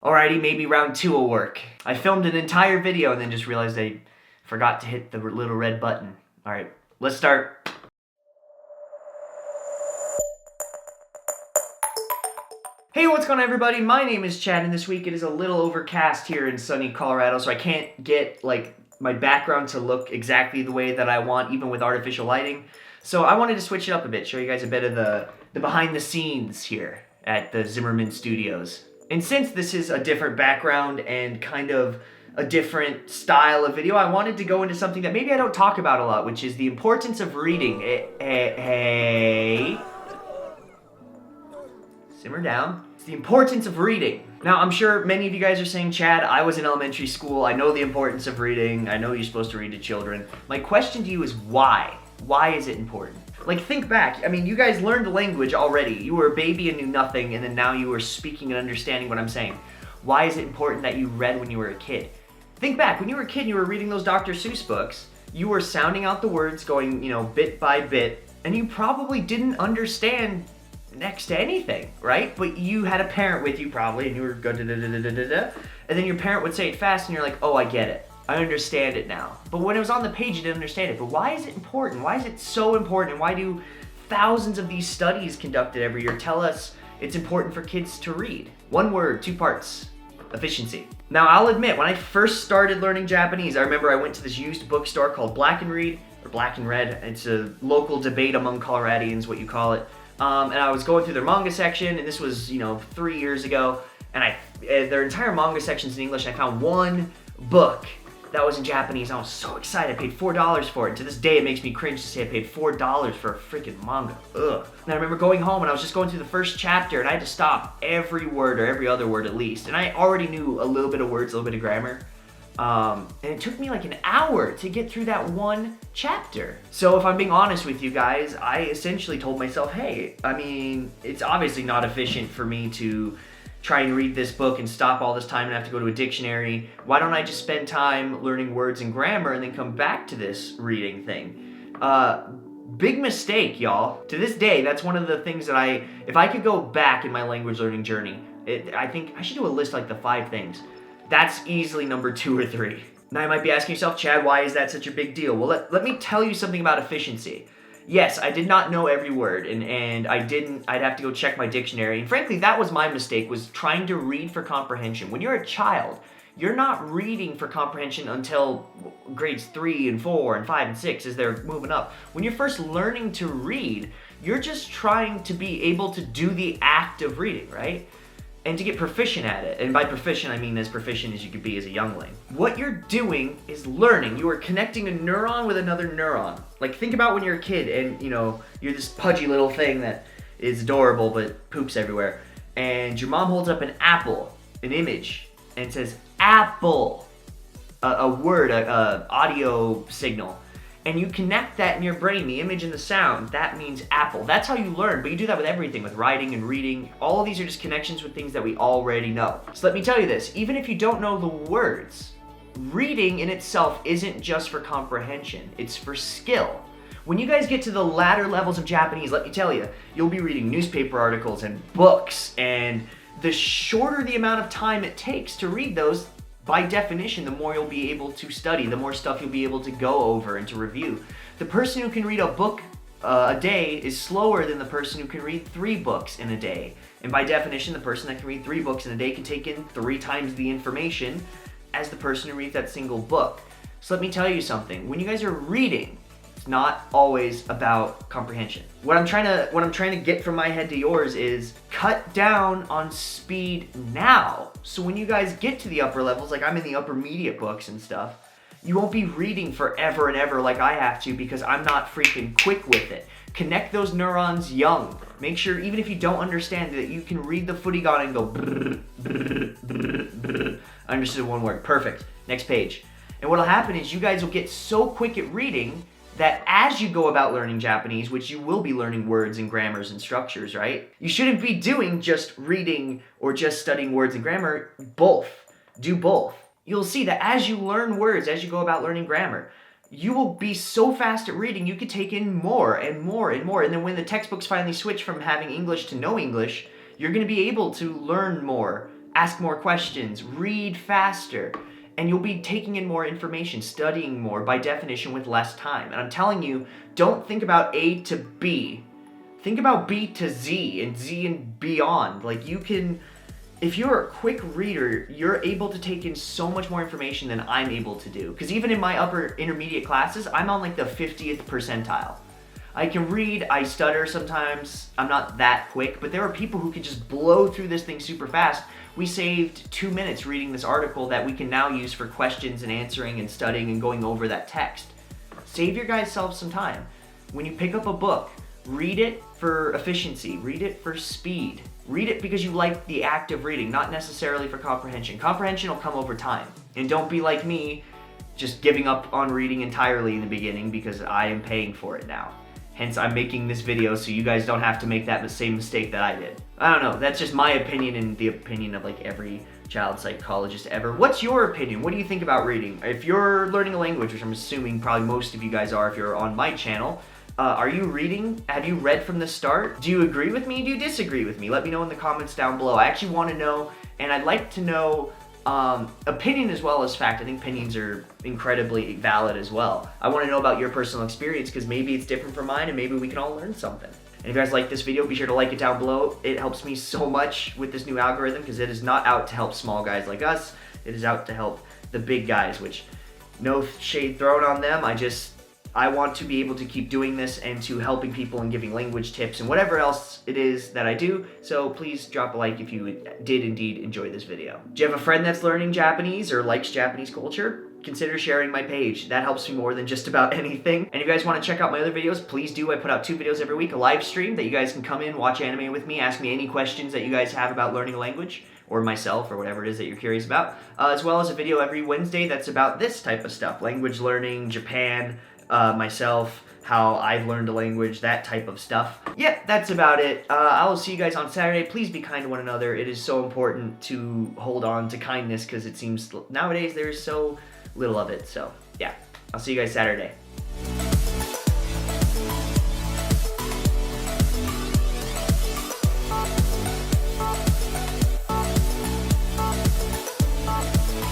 Alrighty, maybe round 2 will work. I filmed an entire video and then just realized I forgot to hit the little red button. Alright, let's start. Hey, what's going on, everybody? My name is Chad, and this week it is a little overcast here in sunny Colorado, so I can't get my background to look exactly the way that I want, even with artificial lighting. So I wanted to switch it up a bit, show you guys a bit of the behind the scenes here at the Zimmerman studios. And since this is a different background and kind of a different style of video, I wanted to go into something that maybe I don't talk about a lot, which is the importance of reading. Hey. Simmer down. It's the importance of reading. Now, I'm sure many of you guys are saying, Chad, I was in elementary school. I know the importance of reading. I know you're supposed to read to children. My question to you is why? Why is it important? Like, think back. I mean, you guys learned the language already. You were a baby and knew nothing, and then now you are speaking and understanding what I'm saying. Why is it important that you read when you were a kid? Think back. When you were a kid and you were reading those Dr. Seuss books, you were sounding out the words, going, bit by bit, and you probably didn't understand next to anything, right? But you had a parent with you probably, and you were go da da da da da da, and then your parent would say it fast, and you're like, oh, I get it. I understand it now. But when it was on the page, you didn't understand it. But why is it important? Why is it so important? And why do thousands of these studies conducted every year tell us it's important for kids to read? One word, 2 parts: efficiency. Now, I'll admit, when I first started learning Japanese, I remember I went to this used bookstore called Black and Read, or Black and Red. It's a local debate among Coloradians, what you call it. And I was going through their manga section, and this was, 3 years ago. And their entire manga section's in English, and I found one book that was in Japanese. I was so excited. I paid $4 for it. And to this day, it makes me cringe to say I paid $4 for a freaking manga. Ugh. And I remember going home, and I was just going through the first chapter, and I had to stop every word or every other word at least. And I already knew a little bit of words, a little bit of grammar. And it took me like an hour to get through that one chapter. So if I'm being honest with you guys, I essentially told myself, hey, it's obviously not efficient for me to try and read this book and stop all this time and have to go to a dictionary. Why don't I just spend time learning words and grammar and then come back to this reading thing? Big mistake, y'all. To this day, that's one of the things that if I could go back in my language learning journey, I think I should do a list like the 5 things. That's easily number 2 or 3. Now you might be asking yourself, Chad, why is that such a big deal? Well, let me tell you something about efficiency. Yes, I did not know every word, and I'd have to go check my dictionary. And frankly, that was my mistake, was trying to read for comprehension. When you're a child, you're not reading for comprehension until grades 3 and 4 and 5 and 6 as they're moving up. When you're first learning to read, you're just trying to be able to do the act of reading, right? And to get proficient at it. And by proficient, I mean as proficient as you could be as a youngling. What you're doing is learning. You are connecting a neuron with another neuron. Like, think about when you're a kid and, you're this pudgy little thing that is adorable but poops everywhere. And your mom holds up an apple, an image, and says, apple. A word, a audio signal. And you connect that in your brain, the image and the sound, that means apple. That's how you learn, but you do that with everything, with writing and reading. All of these are just connections with things that we already know. So let me tell you this, even if you don't know the words, reading in itself isn't just for comprehension, it's for skill. When you guys get to the latter levels of Japanese, let me tell you, you'll be reading newspaper articles and books, and the shorter the amount of time it takes to read those, by definition, the more you'll be able to study, the more stuff you'll be able to go over and to review. The person who can read a book a day is slower than the person who can read 3 books in a day. And by definition, the person that can read 3 books in a day can take in 3 times the information as the person who reads that single book. So let me tell you something. When you guys are reading, it's not always about comprehension. What I'm trying to get from my head to yours is cut down on speed now. So when you guys get to the upper levels, like I'm in the intermediate books and stuff, you won't be reading forever and ever like I have to because I'm not freaking quick with it. Connect those neurons young. Make sure, even if you don't understand it, you can read the footy-gon and go brrr, brrr, brrr, brrr. I understood one word. Perfect. Next page. And what'll happen is you guys will get so quick at reading that as you go about learning Japanese, which you will be learning words and grammars and structures, right? You shouldn't be doing just reading or just studying words and grammar. Both. Do both. You'll see that as you learn words, as you go about learning grammar, you will be so fast at reading, you could take in more and more and more. And then when the textbooks finally switch from having English to no English, you're going to be able to learn more ask more questions, read faster, and you'll be taking in more information, studying more, by definition with less time. And I'm telling you, don't think about A to B. Think about B to Z and Z and beyond. Like, you can, if you're a quick reader, you're able to take in so much more information than I'm able to do. Because even in my upper intermediate classes, I'm on like the 50th percentile. I can read, I stutter sometimes, I'm not that quick, but there are people who can just blow through this thing super fast. We saved 2 minutes reading this article that we can now use for questions and answering and studying and going over that text. Save your guys self some time. When you pick up a book, read it for efficiency, read it for speed. Read it because you like the act of reading, not necessarily for comprehension. Comprehension will come over time. And don't be like me, just giving up on reading entirely in the beginning because I am paying for it now. Hence, I'm making this video so you guys don't have to make that same mistake that I did. I don't know, that's just my opinion and the opinion of like every child psychologist ever. What's your opinion? What do you think about reading? If you're learning a language, which I'm assuming probably most of you guys are if you're on my channel, are you reading? Have you read from the start? Do you agree with me? Do you disagree with me? Let me know in the comments down below. I actually want to know, and I'd like to know opinion as well as fact. I think opinions are incredibly valid as well. I want to know about your personal experience because maybe it's different from mine and maybe we can all learn something. And if you guys like this video, be sure to like it down below. It helps me so much with this new algorithm because it is not out to help small guys like us. It is out to help the big guys, which no shade thrown on them. I want to be able to keep doing this and to helping people and giving language tips and whatever else it is that I do. So please drop a like if you did indeed enjoy this video. Do you have a friend that's learning Japanese or likes Japanese culture? Consider sharing my page. That helps me more than just about anything. And if you guys want to check out my other videos, please do. I put out 2 videos every week, a live stream that you guys can come in, watch anime with me, ask me any questions that you guys have about learning a language, or myself, or whatever it is that you're curious about, as well as a video every Wednesday that's about this type of stuff, language learning, Japan, myself, how I've learned a language, that type of stuff. Yep, that's about it. I will see you guys on Saturday. Please be kind to one another. It is so important to hold on to kindness because it seems nowadays there's so little of it. So yeah, I'll see you guys Saturday.